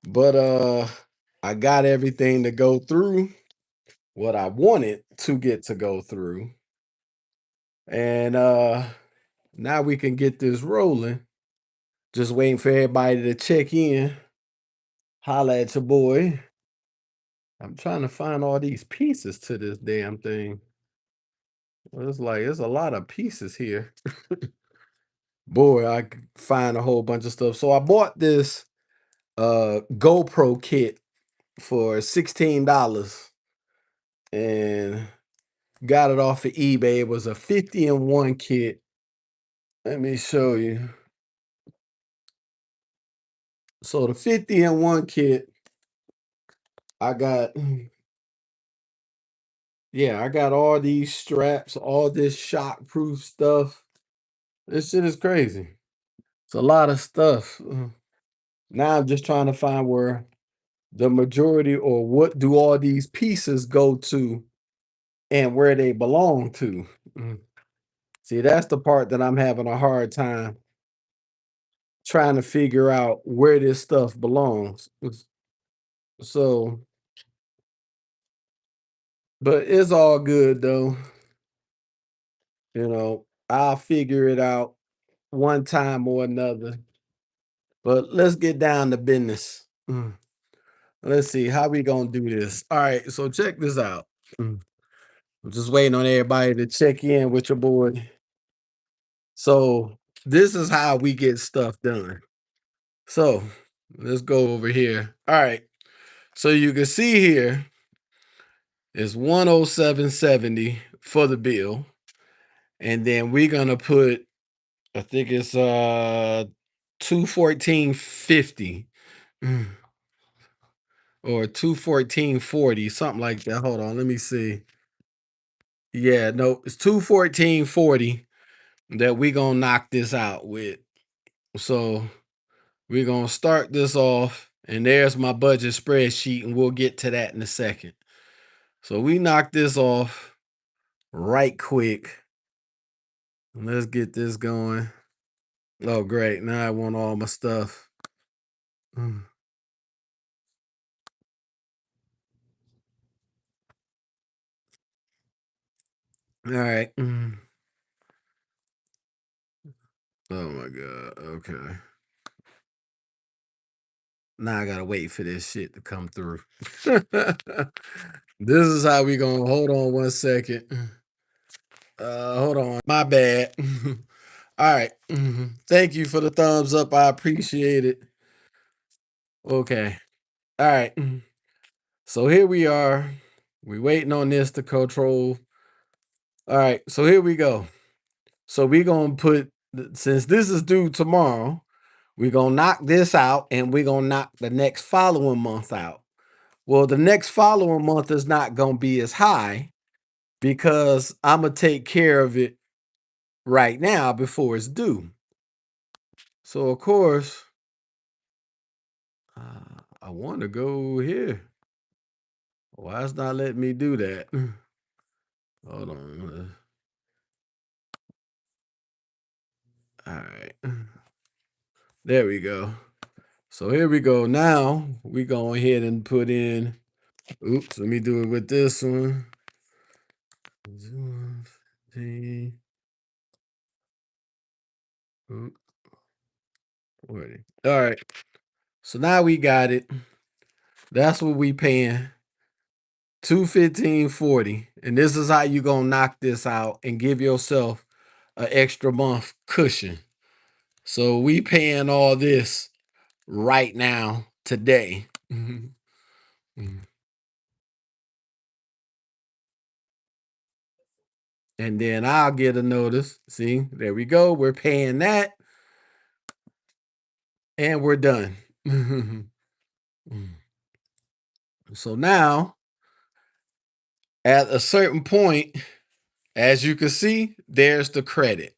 But I got everything to go through what I wanted to get to go through. And now we can get this rolling. Just waiting for everybody to check in. Holla at your boy. I'm trying to find all these pieces to this damn thing. Well, it's like it's a lot of pieces here. Boy, I could find a whole bunch of stuff. So I bought this GoPro kit for $16 and got it off of eBay. It was a 50 in 1 kit. Let me show you. So the 50 in 1 kit, I got yeah, I got all these straps, all this shockproof stuff. This shit is crazy. It's a lot of stuff. Now I'm just trying to find where the majority or what do all these pieces go to and where they belong to. Mm. See, that's the part that I'm having a hard time trying to figure out where this stuff belongs. So, but it's all good though. I'll figure it out one time or another. But let's get down to business. Let's see how we gonna do this. All right, so check this out. Mm. I'm just waiting on everybody to check in with your boy. So this is how we get stuff done. So let's go over here. All right. So you can see here is 107.70 for the bill. And then we're gonna put, I think it's 214.50 or 214.40, something like that. Hold on, let me see. Yeah, no, it's 214.40 that we gonna knock this out with. So we're gonna start this off, and there's my budget spreadsheet, and we'll get to that in a second. So we knock this off right quick. Let's get this going. Oh, great. Now I want all my stuff. Mm. All right. Oh my God. Okay. Now I gotta wait for this shit to come through. This is how we gonna hold on one second. Hold on. My bad. All right. Thank you for the thumbs up. I appreciate it. Okay. All right. So here we are. We waiting on this to control. All right. So here we go. So we gonna put since this is due tomorrow, we're gonna knock this out and we're gonna knock the next following month out. Well, the next following month is not gonna be as high because I'm gonna take care of it right now before it's due. So of course, I want to go here. Why it's not letting me do that? Hold on. All right. There we go. So here we go. Now we go ahead and put in. Oops, let me do it with this one. 15, oop, 40. All right. So now we got it. That's what we paying. 215.40. And this is how you gonna knock this out and give yourself an extra month cushion. So we paying all this right now today. And then I'll get a notice. See, there we go. We're paying that and we're done. So now at a certain point, as you can see, there's the credit.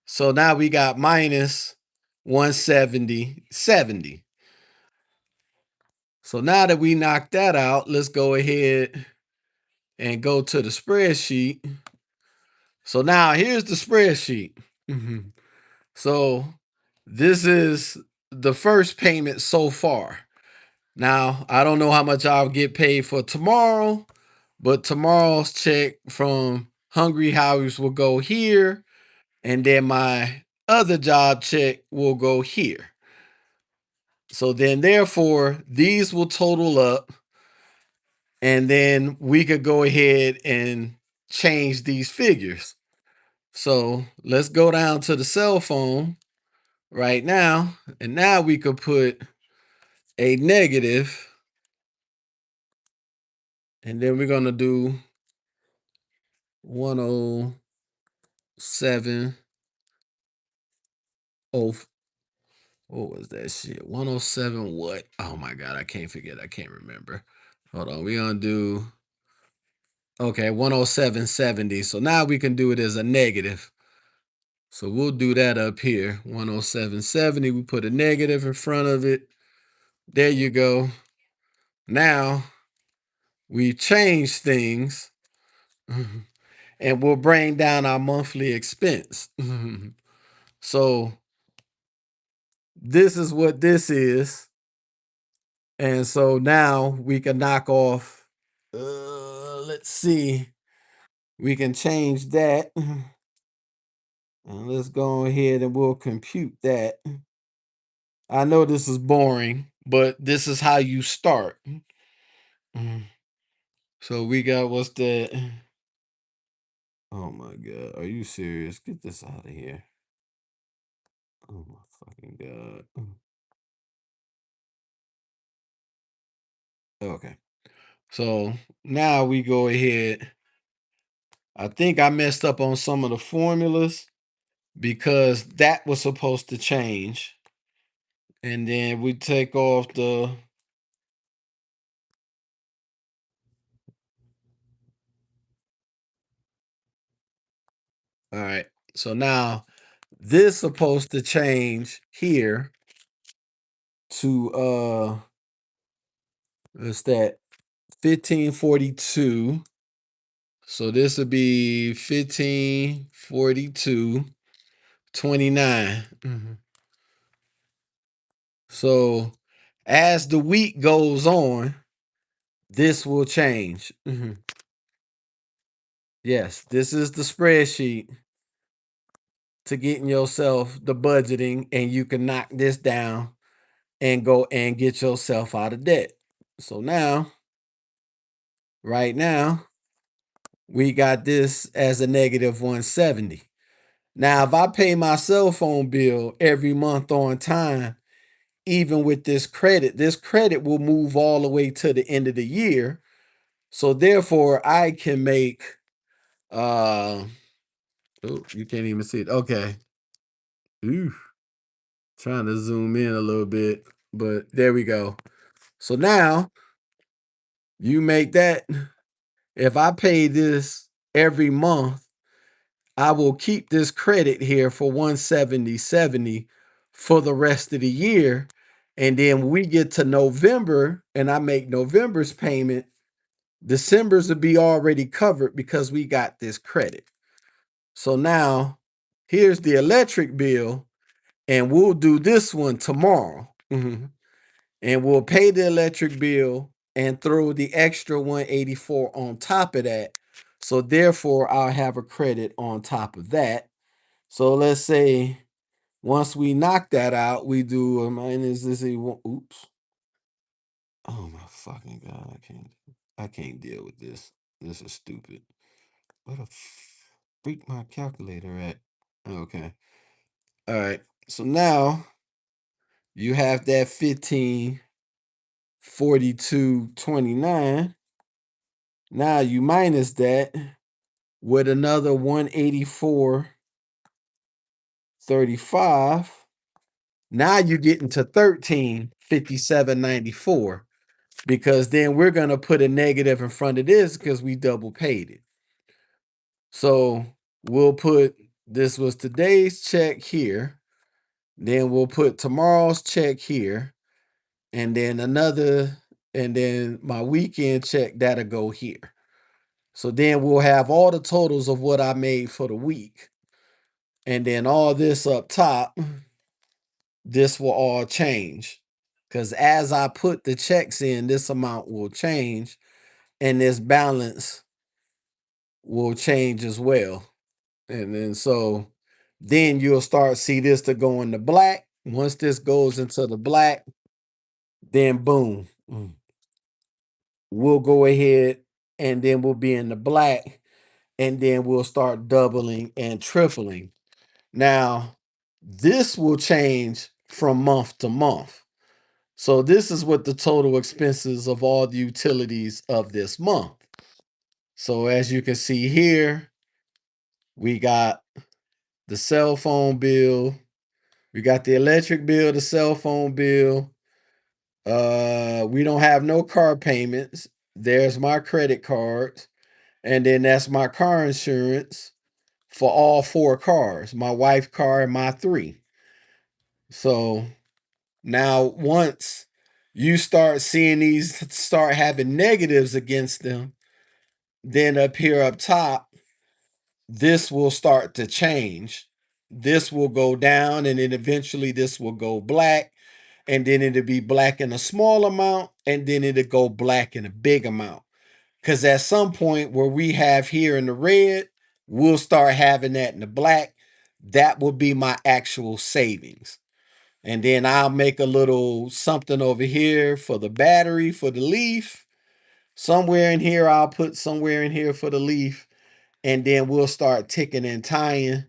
So now we got minus 170.70. So now that we knocked that out, let's go ahead and go to the spreadsheet. So now here's the spreadsheet. So this is the first payment so far. Now, I don't know how much I'll get paid for tomorrow, but tomorrow's check from Hungry House will go here, and then my other job check will go here. So then, therefore, these will total up, and then we could go ahead and change these figures. So let's go down to the cell phone right now, and now we could put a negative, and then we're gonna do 107. Oh, what was that shit? 107 what? Oh my god, I can't forget. I can't remember. Hold on. We're gonna do okay, 107.70. So now we can do it as a negative. So we'll do that up here. 107.70. We put a negative in front of it. There you go. Now we change things and we'll bring down our monthly expense. So this is what this is. And so now we can knock off, let's see, we can change that. And let's go ahead and we'll compute that. I know this is boring, but this is how you start. Mhm. So we got what's that? Oh my god, are you serious? Get this out of here. Oh my fucking god. Okay. So now we go ahead. I think I messed up on some of the formulas because that was supposed to change. And then we take off the all right. So now this supposed to change here to what's that? 1542. So this would be 1542.29. So as the week goes on, this will change. Yes, this is the spreadsheet to getting yourself the budgeting, and you can knock this down and go and get yourself out of debt. So now, right now, we got this as a negative 170. Now, if I pay my cell phone bill every month on time, even with this credit will move all the way to the end of the year. So therefore, I can make oh, you can't even see it. Okay. Ooh, trying to zoom in a little bit, but there we go. So now you make that. If I pay this every month, I will keep this credit here for 170.70 for the rest of the year. And then we get to November and I make November's payment. December's will be already covered because we got this credit. So now here's the electric bill, and we'll do this one tomorrow. And we'll pay the electric bill and throw the extra 184 on top of that. So therefore, I'll have a credit on top of that. So let's say once we knock that out, we do a minus this. Oops. Oh my fucking god! I can't deal with this. This is stupid. Where the freak my calculator at? Okay. All right. So now you have that 1542.29. Now you minus that with another 184.35. Now you're getting to 1357.94 because then we're going to put a negative in front of this because we double paid it. So we'll put this was today's check here. Then we'll put tomorrow's check here. And then and then my weekend check that'll go here. So then we'll have all the totals of what I made for the week. And then all this up top, this will all change. Because as I put the checks in, this amount will change and this balance will change as well. And then so then you'll start see this to go into black. Once this goes into the black, then boom, we'll go ahead and then we'll be in the black and then we'll start doubling and tripling. Now, this will change from month to month. So this is what the total expenses of all the utilities of this month. So as you can see here, we got the cell phone bill, we got the electric bill, the cell phone bill. We don't have no car payments. There's my credit cards, and then that's my car insurance for all four cars, my wife's car and my three. So now once you start seeing these start having negatives against them, then up here up top, this will start to change. This will go down and then eventually this will go black and then it'll be black in a small amount and then it'll go black in a big amount. Because at some point where we have here in the red, we'll start having that in the black. That will be my actual savings. And then I'll make a little something over here for the battery for the leaf. Somewhere in here, I'll put somewhere in here for the leaf. And then we'll start ticking and tying.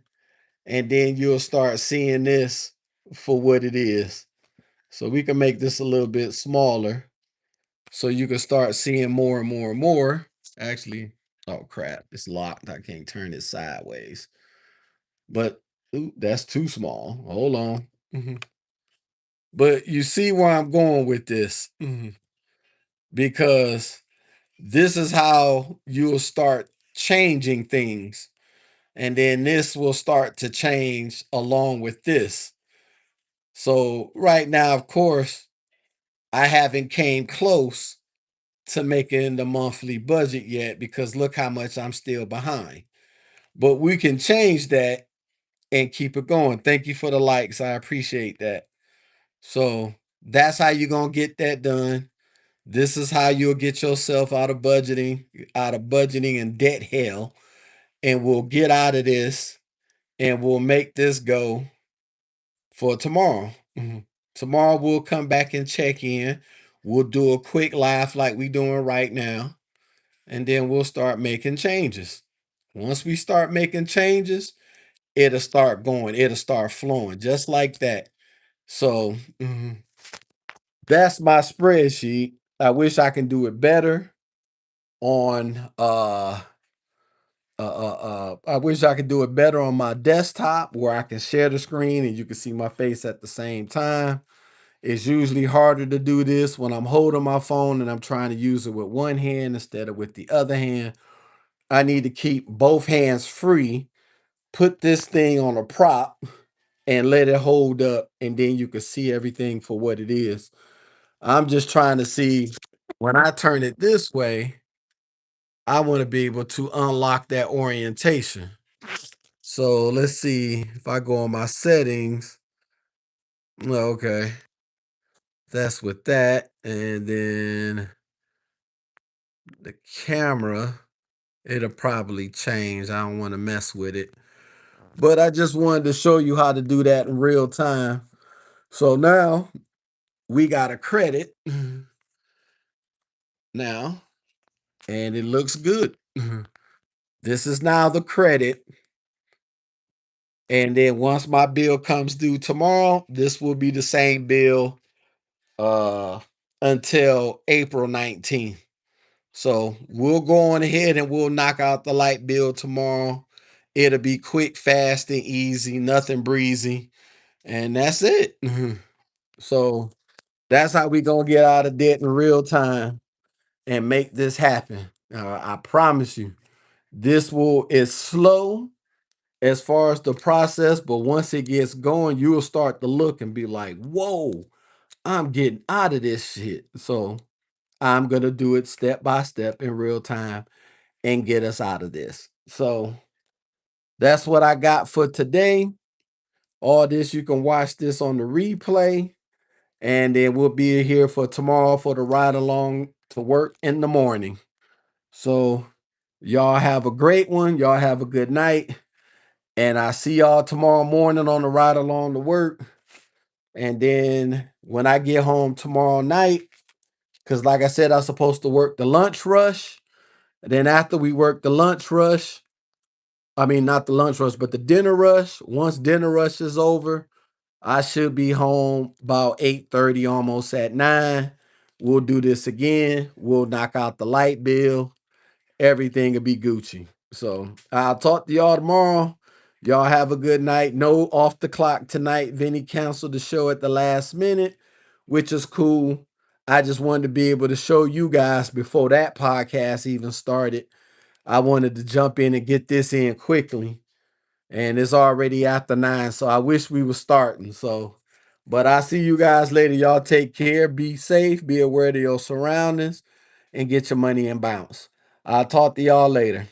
And then you'll start seeing this for what it is. So we can make this a little bit smaller so you can start seeing more and more and more. Actually, oh crap, it's locked. I can't turn it sideways. But ooh, that's too small. Hold on. But you see where I'm going with this. Because this is how you'll start changing things. And then this will start to change along with this. So right now, of course, I haven't came close to making the monthly budget yet because look how much I'm still behind. But we can change that and keep it going. Thank you for the likes. I appreciate that. So that's how you're gonna get that done. This is how you'll get yourself out of budgeting and debt hell. And we'll get out of this and we'll make this go for tomorrow. Tomorrow we'll come back and check in. We'll do a quick live like we doing right now. And then we'll start making changes. Once we start making changes, it'll start going, it'll start flowing just like that. So that's my spreadsheet. I wish I can do it better on I wish I could do it better on my desktop where I can share the screen and you can see my face at the same time. It's usually harder to do this when I'm holding my phone and I'm trying to use it with one hand instead of with the other hand. I need to keep both hands free, put this thing on a prop and let it hold up, and then you can see everything for what it is. I'm just trying to see when I turn it this way, I want to be able to unlock that orientation. So let's see if I go on my settings. Okay, that's with that. And then the camera, it'll probably change. I don't want to mess with it. But I just wanted to show you how to do that in real time. So now we got a credit now, and it looks good. This is now the credit. And then once my bill comes due tomorrow, this will be the same bill uh until April 19th. So we'll go on ahead and we'll knock out the light bill tomorrow. It'll be quick, fast, and easy, nothing breezy. And that's it. So that's how we gonna get out of debt in real time and make this happen. I promise you. This will is slow as far as the process, but once it gets going, you'll start to look and be like, whoa, I'm getting out of this shit. So I'm gonna do it step by step in real time and get us out of this. So that's what I got for today. All this, you can watch this on the replay. And then we'll be here for tomorrow for the ride along to work in the morning. So y'all have a great one. Y'all have a good night. And I see y'all tomorrow morning on the ride along to work. And then when I get home tomorrow night, because like I said, I'm supposed to work the lunch rush. And then after we work the lunch rush, I mean, not the lunch rush, but the dinner rush. Once dinner rush is over, I should be home about 8:30, almost at 9. We'll do this again. We'll knock out the light bill. Everything will be Gucci. So I'll talk to y'all tomorrow. Y'all have a good night. No off the clock tonight. Vinny canceled the show at the last minute, which is cool. I just wanted to be able to show you guys before that podcast even started. I wanted to jump in and get this in quickly. And it's already after 9. So I wish we were starting. So, but I see you guys later. Y'all take care. Be safe. Be aware of your surroundings and get your money and bounce. I'll talk to y'all later.